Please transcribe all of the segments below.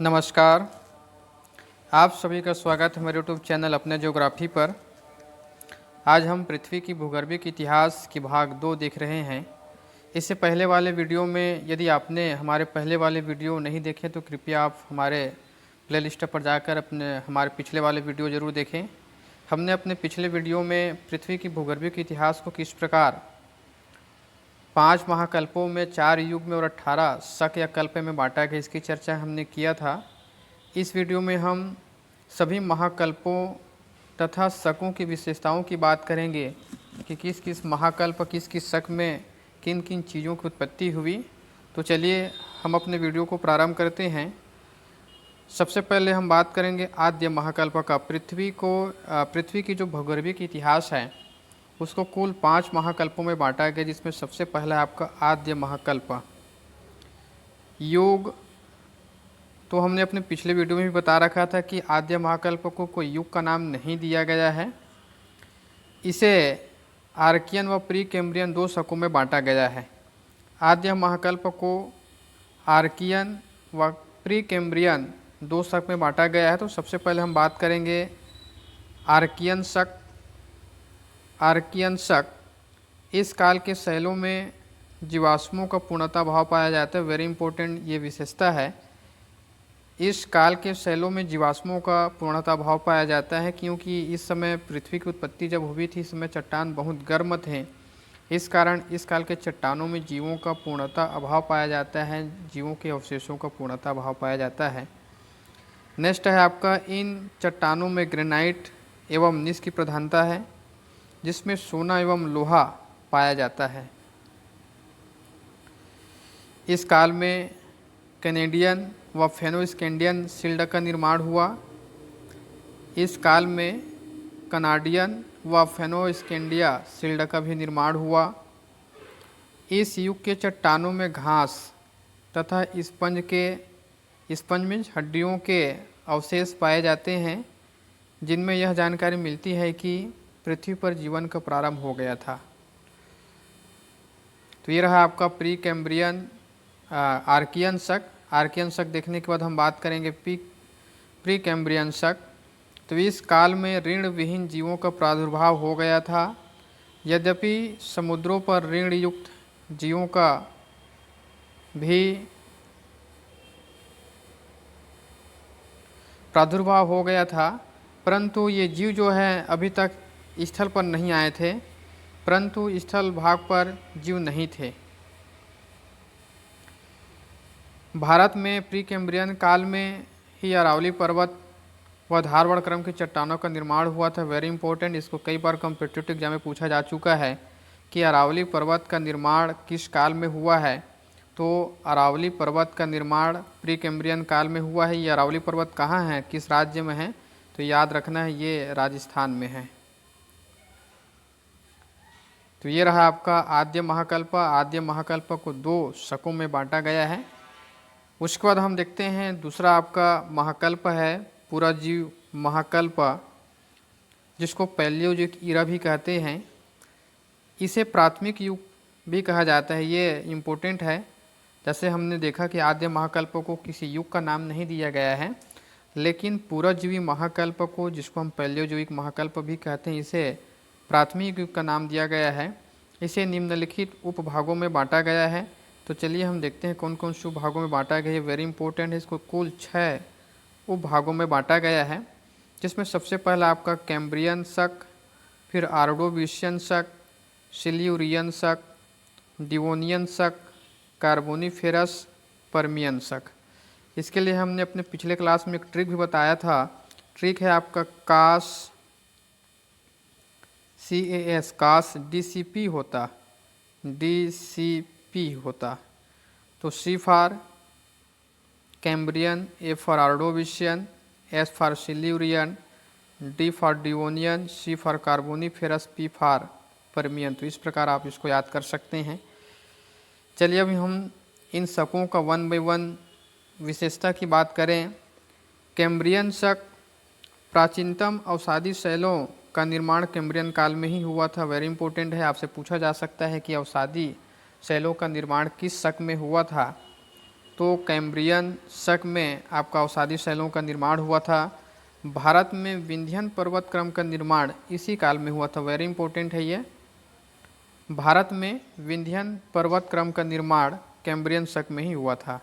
नमस्कार। आप सभी का स्वागत है मेरे यूट्यूब चैनल अपने ज्योग्राफी पर। आज हम पृथ्वी की भूगर्भिक इतिहास की भाग 2 देख रहे हैं। इससे पहले वाले वीडियो में यदि आपने हमारे पहले वाले वीडियो नहीं देखे तो कृपया आप हमारे प्लेलिस्ट पर जाकर हमारे पिछले वाले वीडियो ज़रूर देखें। हमने अपने पिछले वीडियो में पृथ्वी की भूगर्भिक इतिहास को किस प्रकार 5 महाकल्पों में 4 युग में और 18 शक या कल्प में बांटा गया, इसकी चर्चा हमने किया था। इस वीडियो में हम सभी महाकल्पों तथा शकों की विशेषताओं की बात करेंगे कि किस किस महाकल्प किस किस शक में किन किन चीज़ों की उत्पत्ति हुई। तो चलिए हम अपने वीडियो को प्रारंभ करते हैं। सबसे पहले हम बात करेंगे आद्य महाकल्प का। पृथ्वी की जो भूगर्भिक इतिहास है उसको कुल 5 महाकल्पों में बांटा गया, जिसमें सबसे पहला है आपका आद्य महाकल्प। युग तो हमने अपने पिछले वीडियो में भी बता रखा था कि आद्य महाकल्प को कोई युग का नाम नहीं दिया गया है। इसे आर्कियन व प्री कैम्ब्रियन 2 शकों में बांटा गया है। आद्य महाकल्प को आर्कियन व प्री कैम्ब्रियन 2 शक में बांटा गया है। तो सबसे पहले हम बात करेंगे आर्कियन शक। आर्कियन शक इस काल के शैलों में जीवाश्मों का पूर्णतः अभाव पाया जाता है। वेरी इंपॉर्टेंट ये विशेषता है। इस काल के शैलों में जीवाश्मों का पूर्णतः अभाव पाया जाता है, क्योंकि इस समय पृथ्वी की उत्पत्ति जब हुई थी इस समय चट्टान बहुत गर्म थे। इस कारण इस काल के चट्टानों में जीवों का पूर्णतः अभाव पाया जाता है, जीवों के अवशेषों का पूर्णतः अभाव पाया जाता है। नेक्स्ट है आपका, इन चट्टानों में ग्रेनाइट एवं निस की प्रधानता है, जिसमें सोना एवं लोहा पाया जाता है। इस काल में कैनेडियन व फेनो-स्कैंडियन शिल्ड का निर्माण हुआ। इस काल में कनाडियन व फेनो-स्कैंडिया शिल्ड का भी निर्माण हुआ। इस युग के चट्टानों में घास तथा स्पंज मीन्स हड्डियों के अवशेष पाए जाते हैं, जिनमें यह जानकारी मिलती है कि पृथ्वी पर जीवन का प्रारंभ हो गया था। तो ये रहा आपका प्री कैम्ब्रियन आर्कियन शक। आर्कियन शक देखने के बाद हम बात करेंगे प्री कैम्ब्रियन शक। तो इस काल में ऋण विहीन जीवों का प्रादुर्भाव हो गया था। यद्यपि समुद्रों पर ऋण युक्त जीवों का भी प्रादुर्भाव हो गया था, परंतु ये जीव जो है अभी तक स्थल पर नहीं आए थे, परंतु स्थल भाग पर जीव नहीं थे। भारत में प्री कैम्ब्रियन काल में ही अरावली पर्वत व धारवाड़ क्रम की चट्टानों का निर्माण हुआ था। वेरी इंपॉर्टेंट, इसको कई बार कॉम्पिटिटिव एग्जाम में पूछा जा चुका है कि अरावली पर्वत का निर्माण किस काल में हुआ है। तो अरावली पर्वत का निर्माण प्री कैम्ब्रियन काल में हुआ है। ये अरावली पर्वत कहाँ है, किस राज्य में है, तो याद रखना है ये राजस्थान में है। तो ये रहा आपका आद्य महाकल्प। आद्य महाकल्प को 2 शकों में बांटा गया है। उसके बाद हम देखते हैं दूसरा आपका महाकल्प है पुराजीव महाकल्प, जिसको पैलियोजिक ईरा भी कहते हैं। इसे प्राथमिक युग भी कहा जाता है। ये इम्पोर्टेंट है। जैसे हमने देखा कि आद्य महाकल्प को किसी युग का नाम नहीं दिया गया है, लेकिन पुराजीवी महाकल्प को, जिसको हम पैलियोजोइक महाकल्प भी कहते हैं, इसे प्राथमिक युग का नाम दिया गया है। इसे निम्नलिखित उपभागों में बांटा गया है। तो चलिए हम देखते हैं कौन कौन से उपभागों में बांटा गया है। वेरी इंपॉर्टेंट है। इसको कुल 6 उपभागों में बांटा गया है, जिसमें सबसे पहला आपका कैम्ब्रियन शक, फिर आर्डोविशियन शक, सिल्यूरियन शक, डिवोनियन शक, कार्बोनिफेरस, पर्मियन शक। इसके लिए हमने अपने पिछले क्लास में एक ट्रिक भी बताया था। ट्रिक है आपका कास DCP होता। तो C for Cambrian, A for Ordovician, S for Silurian, D for Devonian, C for Carboniferous, P for Permian. तो इस प्रकार आप इसको याद कर सकते हैं। चलिए अभी हम इन शकों का 1 बाय 1 विशेषता की बात करें। कैम्ब्रियन शक प्राचीनतम अवसादी शैलों का निर्माण कैम्ब्रियन काल में ही हुआ था। वेरी इंपॉर्टेंट है। आपसे पूछा जा सकता है कि अवसादी शैलों का निर्माण किस शक में हुआ था। तो कैम्ब्रियन शक में आपका अवसादी शैलों का निर्माण हुआ था। भारत में विंध्यन पर्वत क्रम का निर्माण इसी काल में हुआ था। वेरी इंपॉर्टेंट है ये। भारत में विंध्यन पर्वत क्रम का निर्माण कैम्ब्रियन शक में ही हुआ था।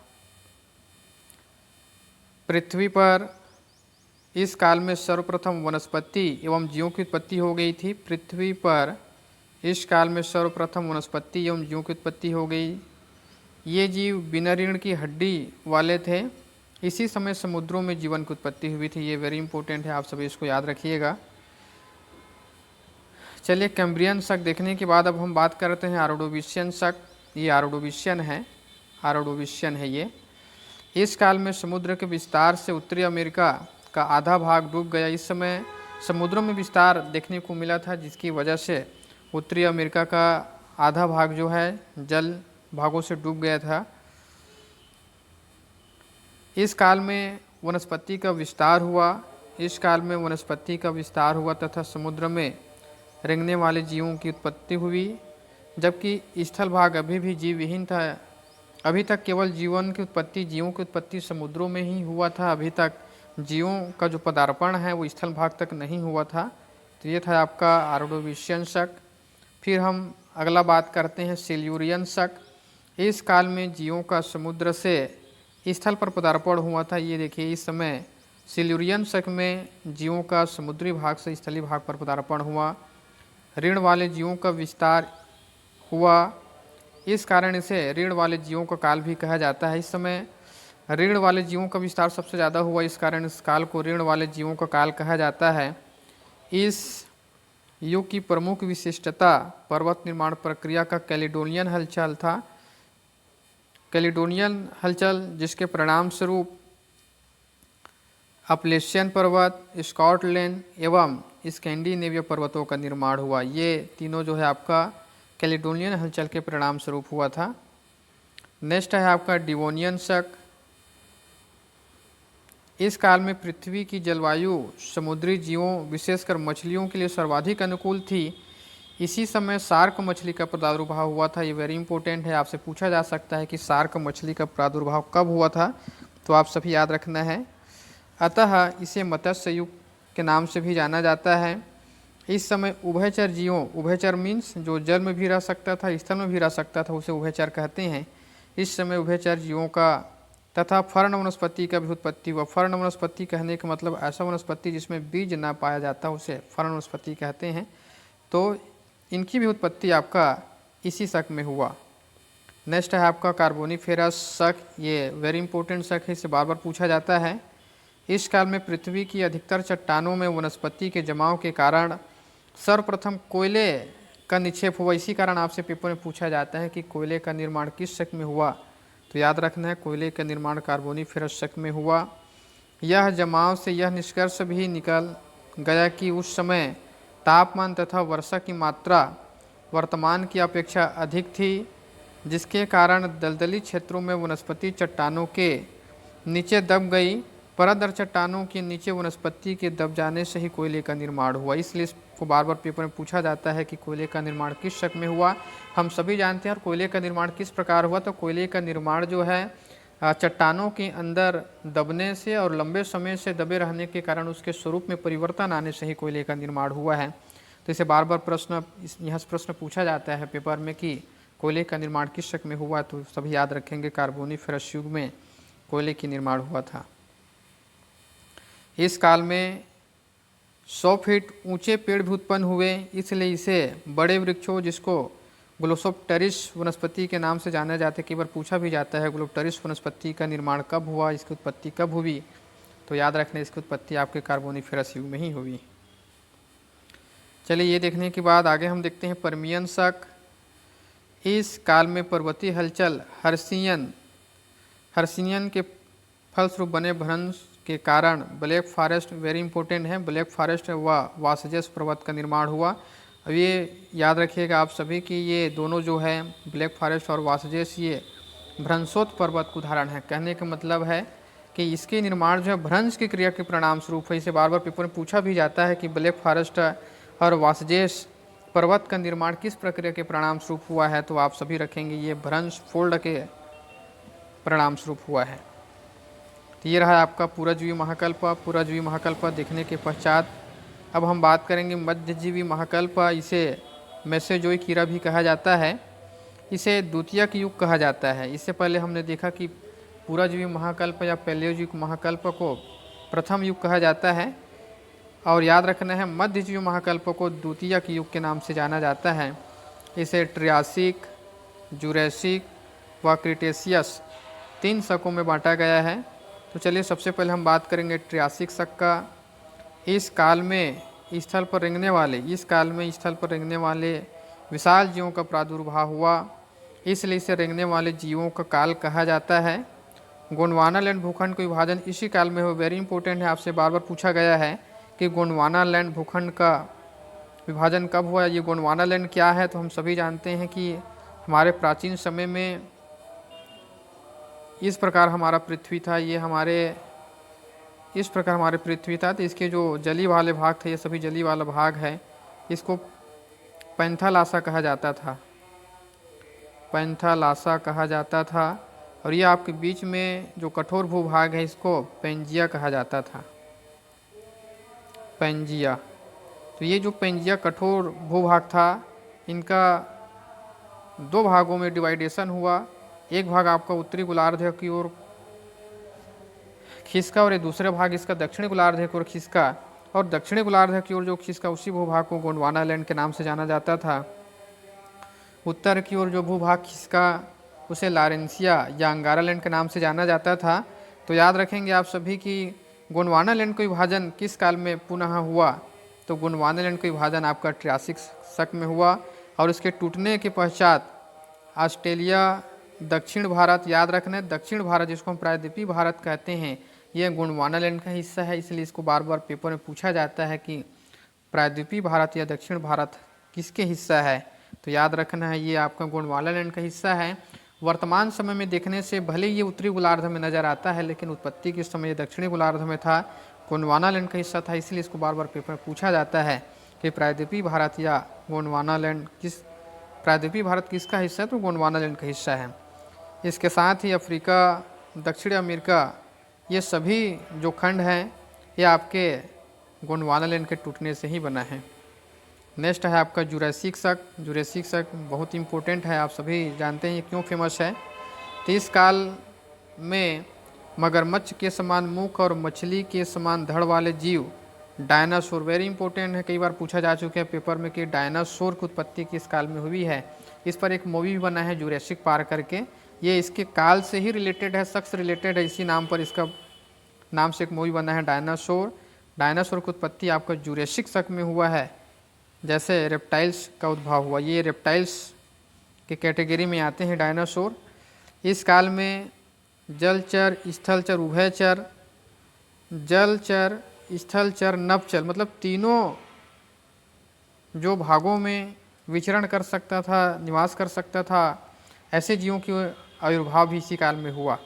पृथ्वी पर इस काल में सर्वप्रथम वनस्पति एवं जीवों की उत्पत्ति हो गई थी। पृथ्वी पर इस काल में सर्वप्रथम वनस्पति एवं जीवों की उत्पत्ति हो गई। ये जीव बिना रीढ़ की हड्डी वाले थे। इसी समय समुद्रों में जीवन की उत्पत्ति हुई थी। ये वेरी इंपॉर्टेंट है, आप सभी इसको याद रखिएगा। चलिए, कैम्ब्रियन शक देखने के बाद अब हम बात करते हैं ऑर्डोविशियन शक। ये ऑर्डोविशियन है ये। इस काल में समुद्र के विस्तार से उत्तरी अमेरिका का आधा भाग डूब गया। इस समय समुद्रों में विस्तार देखने को मिला था, जिसकी वजह से उत्तरी अमेरिका का आधा भाग जो है जल भागों से डूब गया था। इस काल में वनस्पति का विस्तार हुआ तथा समुद्र में रेंगने वाले जीवों की उत्पत्ति हुई। जबकि स्थल भाग अभी भी जीव विहीन था। अभी तक केवल जीवों की उत्पत्ति समुद्रों में ही हुआ था। अभी तक जीवों का जो पदार्पण है वो स्थल भाग तक नहीं हुआ था। तो ये था आपका ऑर्डोविशियन शक। फिर हम अगला बात करते हैं सिल्यूरियन शक। इस काल में जीवों का समुद्र से स्थल पर पदार्पण हुआ था। ये देखिए, इस समय सिल्यूरियन शक में जीवों का समुद्री भाग से स्थलीय भाग पर पदार्पण हुआ। ऋण वाले जीवों का विस्तार हुआ। इस कारण इसे ऋण वाले जीवों का काल भी कहा जाता है। इस समय ऋण वाले जीवों का विस्तार सबसे ज़्यादा हुआ, इस कारण इस काल को ऋण वाले जीवों का काल कहा जाता है। इस युग की प्रमुख विशिष्टता पर्वत निर्माण प्रक्रिया का कैलिडोनियन हलचल था। कैलिडोनियन हलचल जिसके परिणाम स्वरूप अपलेशियन पर्वत, स्कॉटलैंड एवं स्कैंडिनेविया पर्वतों का निर्माण हुआ। ये तीनों जो है आपका कैलिडोनियन हलचल के परिणाम स्वरूप हुआ था। नेक्स्ट है आपका डिवोनियन शक। इस काल में पृथ्वी की जलवायु समुद्री जीवों विशेषकर मछलियों के लिए सर्वाधिक अनुकूल थी। इसी समय शार्क मछली का प्रादुर्भाव हुआ था। ये वेरी इंपॉर्टेंट है, आपसे पूछा जा सकता है कि शार्क मछली का प्रादुर्भाव कब हुआ था, तो आप सभी याद रखना है। अतः इसे मत्स्य युग के नाम से भी जाना जाता है। इस समय उभयचर जीवों, उभयचर मीन्स जो जल में भी रह सकता था, स्थल में भी रह सकता था, उसे उभयचर कहते हैं। इस समय उभयचर जीवों का तथा फर्ण वनस्पति का भी उत्पत्ति हुआ। फर्ण वनस्पति कहने का मतलब ऐसा वनस्पति जिसमें बीज ना पाया जाता, उसे फर्ण वनस्पति कहते हैं। तो इनकी भी उत्पत्ति आपका इसी शक में हुआ। नेक्स्ट है आपका कार्बोनिफेरस शक। ये वेरी इंपॉर्टेंट शक है, इसे बार बार पूछा जाता है। इस काल में पृथ्वी की अधिकतर चट्टानों में वनस्पति के जमाव के कारण सर्वप्रथम कोयले का निक्षेप हुआ। इसी कारण आपसे पेपर में पूछा जाता है कि कोयले का निर्माण किस शक में हुआ, तो याद रखना है कोयले का निर्माण कार्बोनिफेरस शक में हुआ। यह जमाव से यह निष्कर्ष भी निकल गया कि उस समय तापमान तथा वर्षा की मात्रा वर्तमान की अपेक्षा अधिक थी, जिसके कारण दलदली क्षेत्रों में वनस्पति चट्टानों के नीचे दब गई। परत चट्टानों के नीचे वनस्पति के दब जाने से ही कोयले का निर्माण हुआ। इसलिए इसको बार बार पेपर में पूछा जाता है कि कोयले का निर्माण किस शक में हुआ। हम सभी जानते हैं और कोयले का निर्माण किस प्रकार हुआ, तो कोयले का निर्माण जो है चट्टानों के अंदर दबने से और लंबे समय से दबे रहने के कारण उसके स्वरूप में परिवर्तन आने से ही कोयले का निर्माण हुआ है। तो इसे बार बार यहाँ से प्रश्न पूछा जाता है पेपर में कि कोयले का निर्माण किस शक में हुआ, तो सभी याद रखेंगे कार्बोनिफेरस युग में कोयले की निर्माण हुआ था। इस काल में 100 फीट ऊंचे पेड़ भी उत्पन्न हुए, इसलिए इसे बड़े वृक्षों जिसको ग्लोसोप्टेरिस वनस्पति के नाम से जाना जाता है, कई बार पूछा भी जाता है ग्लोसोप्टेरिस वनस्पति का निर्माण कब हुआ, इसकी उत्पत्ति कब हुई, तो याद रखना इसकी उत्पत्ति आपके कार्बोनिफेरस युग में ही हुई। चलिए, ये देखने के बाद आगे हम देखते हैं पर्मियन शक। इस काल में पर्वतीय हलचल हर्सियन के फलस्वरूप बने भ्रंश के कारण ब्लैक फॉरेस्ट, वेरी इंपॉर्टेंट है, ब्लैक फॉरेस्ट व वासजेस पर्वत का निर्माण हुआ। अब ये याद रखिएगा आप सभी कि ये दोनों जो है ब्लैक फॉरेस्ट और वासजेस, ये भ्रंशोत पर्वत का उदाहरण है। कहने का मतलब है कि इसके निर्माण जो है भ्रंश की क्रिया के परिणाम स्वरूप है। इसे बार बार पेपर में पूछा भी जाता है कि ब्लैक फॉरेस्ट और वासजेस पर्वत का निर्माण किस प्रक्रिया के परिणाम स्वरूप हुआ है, तो आप सभी रखेंगे ये भ्रंश फोल्ड के परिणाम स्वरूप हुआ है। तो ये रहा आपका पुराजीवी महाकल्प। पुराजीवी महाकल्प देखने के पश्चात अब हम बात करेंगे मध्यजीवी महाकल्प। इसे मेसोजोइक कीड़ा भी कहा जाता है, इसे द्वितीयक युग कहा जाता है। इससे पहले हमने देखा कि पुराजीवी महाकल्प या पैलियोजिक महाकल्प को प्रथम युग कहा जाता है, और याद रखना है मध्यजीवी महाकल्प को द्वितीयक युग के नाम से जाना जाता है। इसे ट्रियासिक, जुरैसिक व क्रिटेशियस 3 शकों में बांटा गया है। तो चलिए सबसे पहले हम बात करेंगे ट्रियासिक शक का। इस काल में स्थल पर रेंगने वाले विशाल जीवों का प्रादुर्भाव हुआ, इसलिए इसे रेंगने वाले जीवों का काल कहा जाता है। गोंडवानालैंड भूखंड का विभाजन इसी काल में हुआ। वेरी इंपॉर्टेंट है, आपसे बार बार पूछा गया है कि गोंडवानालैंड भूखंड का विभाजन कब हुआ। ये गोंडवानालैंड क्या है, तो हम सभी जानते हैं कि हमारे प्राचीन समय में इस प्रकार हमारा पृथ्वी था, इस प्रकार हमारे पृथ्वी था। तो इसके जो जली वाले भाग थे, ये सभी जली वाला भाग है, इसको पैंथालासा कहा जाता था, पैंथालासा कहा जाता था। और ये आपके बीच में जो कठोर भूभाग है, इसको पेंजिया कहा जाता था, पेंजिया। तो ये जो पेंजिया कठोर भूभाग था, इनका 2 भागों में डिवाइडेशन हुआ। एक भाग आपका उत्तरी गोलार्ध की ओर खिसका और एक दूसरा भाग इसका दक्षिणी गोलार्ध की ओर खिसका, और दक्षिणी गोलार्ध की ओर जो खिसका उसी भूभाग को गोंडवानालैंड के नाम से जाना जाता था। उत्तर की ओर जो भूभाग खिसका उसे लारेंसिया या अंगारालैंड के नाम से जाना जाता था। तो याद रखेंगे आप सभी कि गोंडवानालैंड का विभाजन किस काल में पुनः हुआ, तो गोंडवानालैंड का विभाजन आपका ट्रियासिक शक में हुआ, और इसके टूटने के पश्चात ऑस्ट्रेलिया, दक्षिण भारत, याद रखना है दक्षिण भारत जिसको हम प्रायद्वीपीय भारत कहते हैं, यह गोंडवानालैंड का हिस्सा है। इसलिए इसको बार बार पेपर में पूछा जाता है कि प्रायद्वीपीय भारत या दक्षिण भारत किसके हिस्सा है, तो याद रखना है ये आपका गोंडवानालैंड का हिस्सा है। वर्तमान समय में देखने से भले ये उत्तरी गोलार्ध में नज़र आता है, लेकिन उत्पत्ति के समय ये दक्षिणी गोलार्ध में था, गोंडवानालैंड का हिस्सा था। इसलिए इसको बार बार पेपर में पूछा जाता है कि प्रायद्वीपीय भारत या गोंडवानालैंड प्रायद्वीपीय भारत किसका हिस्सा है, तो गोंडवानालैंड का हिस्सा है। इसके साथ ही अफ्रीका, दक्षिण अमेरिका, ये सभी जो खंड हैं ये आपके गोंडवानालैंड के टूटने से ही बना है। नेक्स्ट है आपका जुरैसिक शक। जुरैसिक शक बहुत इंपॉर्टेंट है, आप सभी जानते हैं ये क्यों फेमस है। तो इस काल में मगरमच्छ के समान मुख और मछली के समान धड़ वाले जीव डायनासोर, वेरी इंपॉर्टेंट है, कई बार पूछा जा चुका है पेपर में कि डायनासोर की उत्पत्ति किस काल में हुई है। इस पर एक मूवी भी बना है जुरैसिक पार्क करके, ये इसके काल से ही रिलेटेड है, शख्स रिलेटेड है, इसी नाम पर इसका नाम से एक मूवी बना है डायनासोर। डायनासोर की उत्पत्ति आपका जुरैसिक शक में हुआ है, जैसे रेप्टाइल्स का उद्भव हुआ। ये रेप्टाइल्स के कैटेगरी में आते हैं डायनासोर। इस काल में जलचर, स्थलचर, उभयचर, जलचर, स्थलचर, नभचर, मतलब तीनों जो भागों में विचरण कर सकता था, निवास कर सकता था, ऐसे जीवों की आविर्भाव भी इसी काल में हुआ।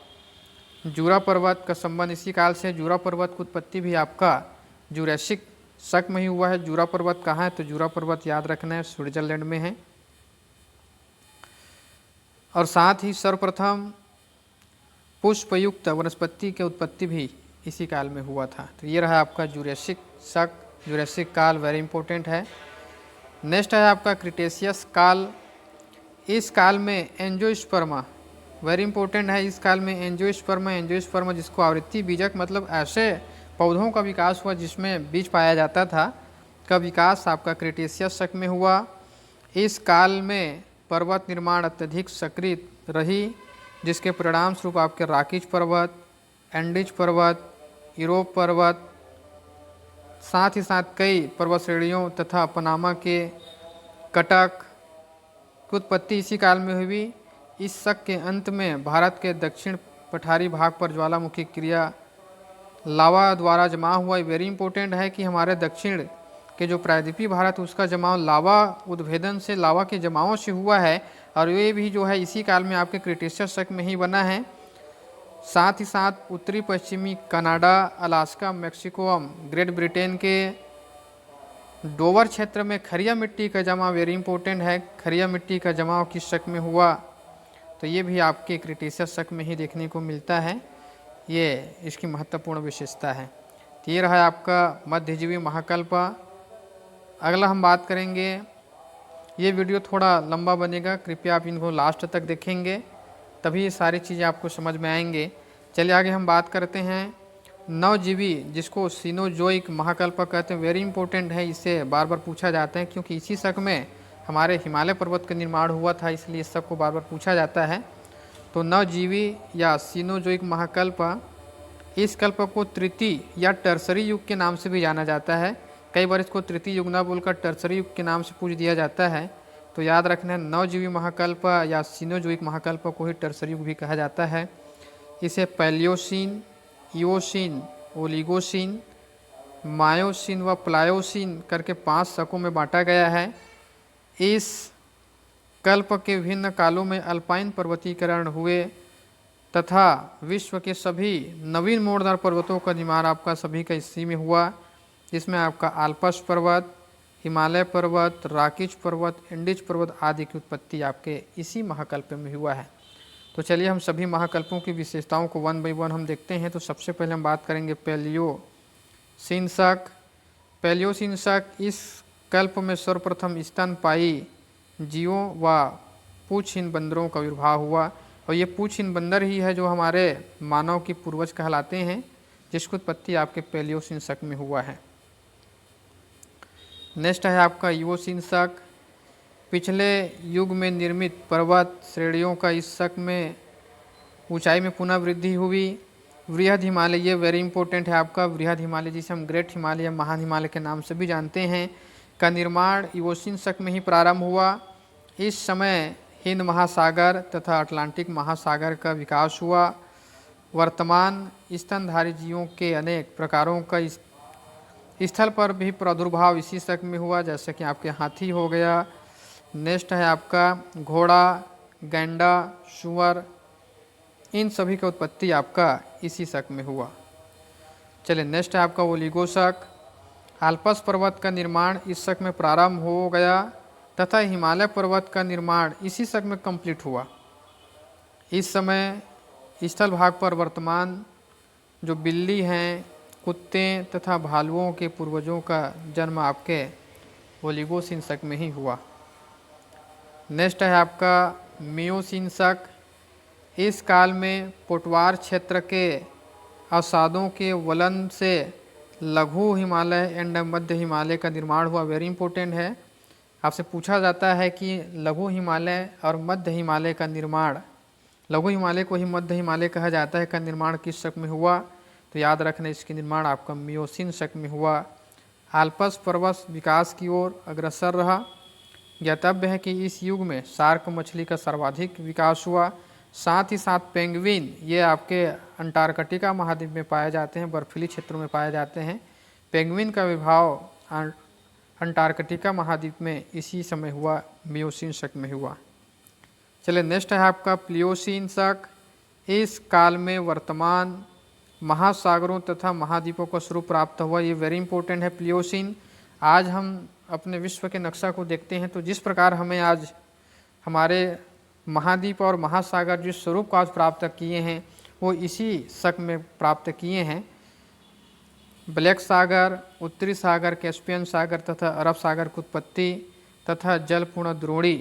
जूरा पर्वत का संबंध इसी काल से, जूरा पर्वत की उत्पत्ति भी आपका जुरैसिक शक में ही हुआ है। जूरा पर्वत कहाँ है, तो जूरा पर्वत याद रखना है स्विट्जरलैंड में है। और साथ ही सर्वप्रथम पुष्पयुक्त वनस्पति की उत्पत्ति भी इसी काल में हुआ था। तो ये रहा आपका जुरैसिक शक, जुरैसिक काल, वेरी इंपॉर्टेंट है। नेक्स्ट है आपका क्रिटेशियस काल। इस काल में एंजियोस्पर्मा, वेरी इंपॉर्टेंट है, इस काल में एंजियोस्पर्मा जिसको आवृत्ति बीजक, मतलब ऐसे पौधों का विकास हुआ जिसमें बीज पाया जाता था, का विकास आपका क्रिटेशियस शक में हुआ। इस काल में पर्वत निर्माण अत्यधिक सक्रिय रही, जिसके परिणाम स्वरूप आपके राकीज पर्वत, एंडीज पर्वत, यूरोप पर्वत, साथ ही साथ कई पर्वत श्रेणियों तथा पनामा के कटक की उत्पत्ति इसी काल में हुई। इस शक के अंत में भारत के दक्षिण पठारी भाग पर ज्वालामुखी क्रिया लावा द्वारा जमा हुआ। वेरी इंपॉर्टेंट है कि हमारे दक्षिण के जो प्रायद्वीपीय भारत उसका जमाव लावा उद्भेदन से, लावा के जमावों से हुआ है, और ये भी जो है इसी काल में आपके क्रिटेशियस शक में ही बना है। साथ ही साथ उत्तरी पश्चिमी Canada, Alaska, Mexico, great Britain के डोवर क्षेत्र में खरिया मिट्टी का जमाव, वेरी इंपॉर्टेंट है, खरिया मिट्टी का जमाव किस शक में हुआ, तो ये भी आपके क्रिटेशियस शक में ही देखने को मिलता है। ये इसकी महत्वपूर्ण विशेषता है। तो ये रहा आपका मध्यजीवी महाकल्प। अगला हम बात करेंगे, ये वीडियो थोड़ा लंबा बनेगा, कृपया आप इनको लास्ट तक देखेंगे, तभी ये सारी चीज़ें आपको समझ में आएंगे। चलिए आगे हम बात करते हैं नवजीवी, जिसको सीनोजोइक महाकल्प कहते हैं। वेरी इंपॉर्टेंट है, इसे बार बार पूछा जाता है क्योंकि इसी शक में हमारे हिमालय पर्वत का निर्माण हुआ था, इसलिए इस शक को बार बार पूछा जाता है। तो नवजीवी या सीनोजोइक महाकल्प, इस कल्प को तृतीय या टर्सरी युग के नाम से भी जाना जाता है। कई बार इसको तृतीय युग ना बोलकर टर्सरी युग के नाम से पूछ दिया जाता है। तो याद रखना, नवजीवी महाकल्प या सीनोजोइक महाकल्प को ही टर्सरी युग भी कहा जाता है। इसे पैलियोसीन, इओसीन, ओलिगोसीन, मायोसीन व प्लायोसीन करके 5 शकों में बांटा गया है। इस कल्प के विभिन्न कालों में अल्पाइन पर्वतीकरण हुए तथा विश्व के सभी नवीन मोड़दार पर्वतों का निर्माण आपका सभी का इसी में हुआ, जिसमें आपका आल्पस पर्वत, हिमालय पर्वत, राकीच पर्वत, इंडिज पर्वत आदि की उत्पत्ति आपके इसी महाकल्प में हुआ है। तो चलिए हम सभी महाकल्पों की विशेषताओं को 1 बाय 1 हम देखते हैं। तो सबसे पहले हम बात करेंगे पैलियोसीन शक। पैलियोसीन शक, इस कल्प में सर्वप्रथम स्तनपायी जीवों व पूछहीन बंदरों का आविर्भाव हुआ, और ये पूछहीन बंदर ही है जो हमारे मानव के पूर्वज कहलाते हैं, जिसकी उत्पत्ति आपके पैलियोसीन शक में हुआ है। नेक्स्ट है आपका इओसीन शक। पिछले युग में निर्मित पर्वत श्रेणियों का इस शक में ऊंचाई में पुनः वृद्धि हुई। वृहद हिमालय, ये वेरी इंपॉर्टेंट है आपका, वृहद हिमालय जिसे हम ग्रेट हिमालय या महान हिमालय के नाम से भी जानते हैं, का निर्माण इओसीन शक में ही प्रारंभ हुआ। इस समय हिंद महासागर तथा अटलांटिक महासागर का विकास हुआ। वर्तमान स्तनधारी जीवों के अनेक प्रकारों का इस स्थल पर भी प्रादुर्भाव इसी शक में हुआ, जैसे कि आपके हाथी हो गया। नेक्स्ट है आपका घोड़ा, गैंडा, सुअर, इन सभी का उत्पत्ति आपका इसी शक में हुआ। चलिए नेक्स्ट है आपका ओलिगो शक। आल्पस पर्वत का निर्माण इस शक में प्रारंभ हो गया तथा हिमालय पर्वत का निर्माण इसी शक में कंप्लीट हुआ। इस समय स्थल भाग पर वर्तमान जो बिल्ली हैं, कुत्ते तथा भालुओं के पूर्वजों का जन्म आपके ओलिगोसीन शक में ही हुआ। नेक्स्ट है आपका मियोसीन शक। इस काल में पोटवार क्षेत्र के अवसादों के वलन से लघु हिमालय एंड मध्य हिमालय का निर्माण हुआ। वेरी इंपॉर्टेंट है, आपसे पूछा जाता है कि लघु हिमालय और मध्य हिमालय का निर्माण, लघु हिमालय को ही मध्य हिमालय कहा जाता है, का निर्माण किस शक में हुआ? तो याद रखना, इसके निर्माण आपका मियोसीन शक में हुआ। आल्पस पर्वत विकास की ओर अग्रसर रहा। ज्ञातव्य है कि इस युग में शार्क मछली का सर्वाधिक विकास हुआ। साथ ही साथ पेंगुइन, ये आपके अंटार्कटिका महाद्वीप में पाए जाते हैं, बर्फीली क्षेत्रों में पाए जाते हैं। पेंगुइन का विभाव अंटार्कटिका महाद्वीप में इसी समय हुआ, मियोसीन शक में हुआ। चलिए नेक्स्ट है आपका प्लियोसीन शक। इस काल में वर्तमान महासागरों तथा महाद्वीपों का स्वरूप प्राप्त हुआ। ये वेरी इंपॉर्टेंट है प्लियोसीन। आज हम अपने विश्व के नक्शा को देखते हैं तो जिस प्रकार हमें आज हमारे महाद्वीप और महासागर जिस स्वरूप को आज प्राप्त किए हैं वो इसी शक में प्राप्त किए हैं। ब्लैक सागर, उत्तरी सागर, कैस्पियन सागर तथा अरब सागर की उत्पत्ति तथा जलपूर्ण द्रोणी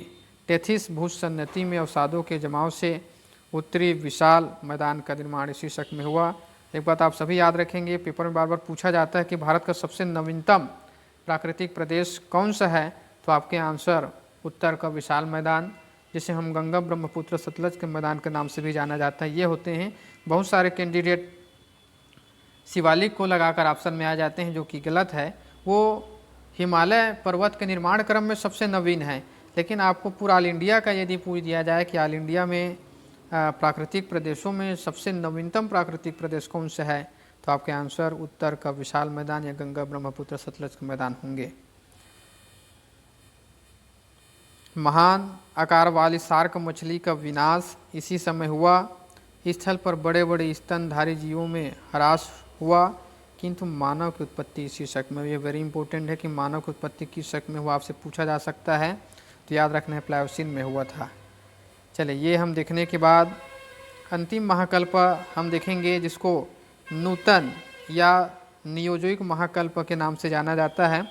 टेथिस भूसन्नति में अवसादों के जमाव से उत्तरी विशाल मैदान का निर्माण इसी शक में हुआ। एक बात आप सभी याद रखेंगे, पेपर में बार बार पूछा जाता है कि भारत का सबसे नवीनतम प्राकृतिक प्रदेश कौन सा है, तो आपके आंसर उत्तर का विशाल मैदान, जिसे हम गंगा ब्रह्मपुत्र सतलज के मैदान के नाम से भी जाना जाता है, ये होते हैं। बहुत सारे कैंडिडेट शिवालिक को लगाकर ऑप्शन में आ जाते हैं, जो कि गलत है। वो हिमालय पर्वत के निर्माण क्रम में सबसे नवीन है, लेकिन आपको पूरा ऑल इंडिया का यदि पूछ दिया जाए कि ऑल इंडिया में प्राकृतिक प्रदेशों में सबसे नवीनतम प्राकृतिक प्रदेश कौन सा है, तो आपके आंसर उत्तर का विशाल मैदान या गंगा ब्रह्मपुत्र सतलज के मैदान होंगे। महान आकार वाली शार्क मछली का विनाश इसी समय हुआ। स्थल पर बड़े बड़े स्तनधारी जीवों में ह्रास हुआ, किंतु मानव की उत्पत्ति इसी शक में। ये वेरी इंपॉर्टेंट है कि मानव की उत्पत्ति किस शक में हुआ, आपसे पूछा जा सकता है। तो याद रखना है प्लायोसीन में हुआ था। चलिए ये हम देखने के बाद अंतिम महाकल्प हम देखेंगे, जिसको नूतन या नियोजोइक महाकल्प के नाम से जाना जाता है।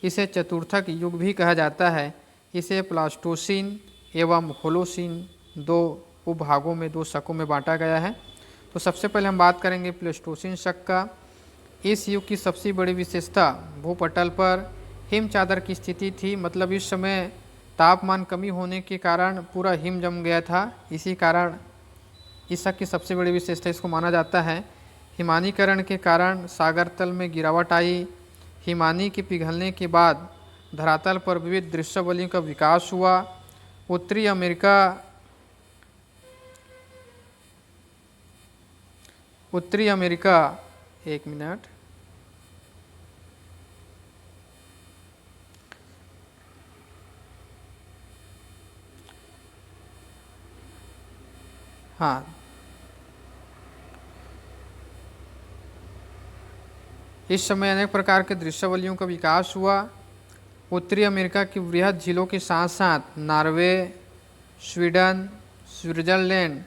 इसे चतुर्थक युग भी कहा जाता है। इसे प्लास्टोसीन एवं होलोसीन दो उपभागों में, दो शकों में बांटा गया है। तो सबसे पहले हम बात करेंगे प्लेस्टोसीन शक का। इस युग की सबसे बड़ी विशेषता भूपटल पर हिम चादर की स्थिति थी। मतलब इस समय तापमान कमी होने के कारण पूरा हिम जम गया था। इसी कारण इस शक की सबसे बड़ी विशेषता इसको माना जाता है। हिमानीकरण के कारण सागर तल में गिरावट आई। हिमानी के पिघलने के बाद धरातल पर विविध दृश्यावलियों का विकास हुआ। उत्तरी अमेरिका एक मिनट, हाँ, इस समय अनेक प्रकार के दृश्यावलियों का विकास हुआ। उत्तरी अमेरिका की वृहद झीलों के साथ साथ नॉर्वे, स्वीडन, स्विट्जरलैंड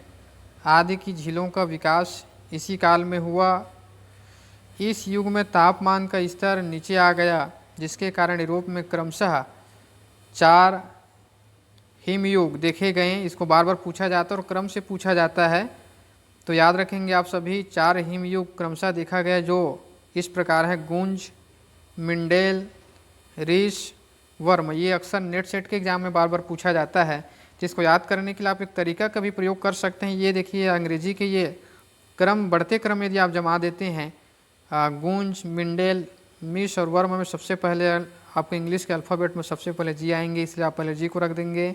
आदि की झीलों का विकास इसी काल में हुआ। इस युग में तापमान का स्तर नीचे आ गया, जिसके कारण यूरोप में क्रमशः 4 हिमयुग देखे गए। इसको बार बार पूछा जाता है और क्रम से पूछा जाता है, तो याद रखेंगे आप सभी। 4 हिमयुग क्रमशः देखा गया, जो इस प्रकार है: गुंज, मिंडेल, रीश, वर्म। ये अक्सर नेट सेट के एग्जाम में बार बार पूछा जाता है, जिसको याद करने के लिए आप एक तरीका का भी प्रयोग कर सकते हैं। ये देखिए, अंग्रेजी के ये क्रम, बढ़ते क्रम यदि आप जमा देते हैं, गुंज, मिंडेल, मिश और वर्म में सबसे पहले आपको इंग्लिश के अल्फ़ाबेट में सबसे पहले जी आएंगे, इसलिए आप पहले जी को रख देंगे,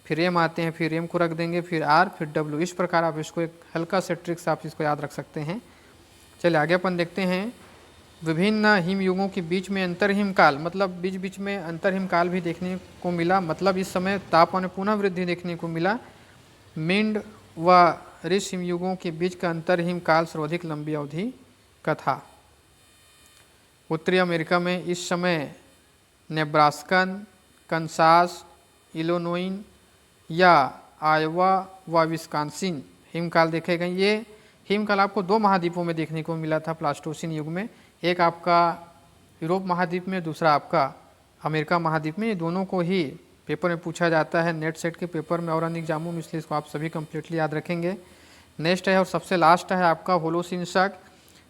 फिर एम आते हैं, फिर एम को रख देंगे, फिर आर, फिर डब्ल्यू। इस प्रकार आप इसको एक हल्का से ट्रिक से आप इसको याद रख सकते हैं। चलिए आगे अपन देखते हैं। विभिन्न हिमयुगों के बीच में अंतरहिम काल, मतलब बीच बीच में अंतरहिम काल भी देखने को मिला। मतलब इस समय तापमान में पुनः वृद्धि देखने को मिला। मिंड व ऋष हिमयुगों के बीच का अंतरहिम काल सर्वाधिक लंबी अवधि का था। उत्तरी अमेरिका में इस समय नेब्रास्कन, कंसास, इलिनोइस या आयोवा व विस्कॉन्सिन हिमकाल देखे गए। ये हिमकाल आपको 2 महाद्वीपों में देखने को मिला था प्लास्टोसीन युग में। एक आपका यूरोप महाद्वीप में, दूसरा आपका अमेरिका महाद्वीप में। ये दोनों को ही पेपर में पूछा जाता है, नेट सेट के पेपर में और अन्य एग्जामों में, इसलिए इसको आप सभी कंप्लीटली याद रखेंगे। नेक्स्ट है और सबसे लास्ट है आपका होलोसीन शक।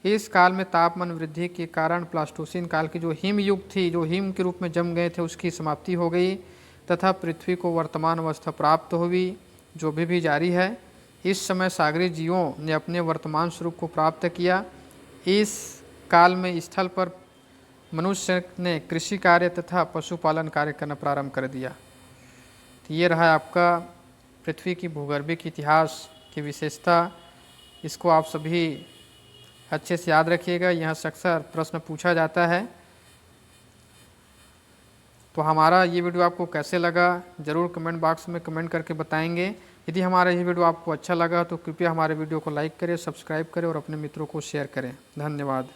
इस काल में तापमान वृद्धि के कारण प्लास्टोसीन काल की जो हिम युग थी, जो हिम के रूप में जम गए थे, उसकी समाप्ति हो गई तथा पृथ्वी को वर्तमान अवस्था प्राप्त हुई, जो भी जारी है। इस समय सागरीय जीवों ने अपने वर्तमान स्वरूप को प्राप्त किया। इस काल में स्थल पर मनुष्य ने कृषि कार्य तथा पशुपालन कार्य करना प्रारंभ कर दिया। तो ये रहा आपका पृथ्वी की भूगर्भिक इतिहास की विशेषता। इसको आप सभी अच्छे से याद रखिएगा, यहाँ से अक्सर प्रश्न पूछा जाता है। तो हमारा ये वीडियो आपको कैसे लगा, ज़रूर कमेंट बॉक्स में कमेंट करके बताएंगे। यदि हमारा ये वीडियो आपको अच्छा लगा तो कृपया हमारे वीडियो को लाइक करें, सब्सक्राइब करें और अपने मित्रों को शेयर करें। धन्यवाद।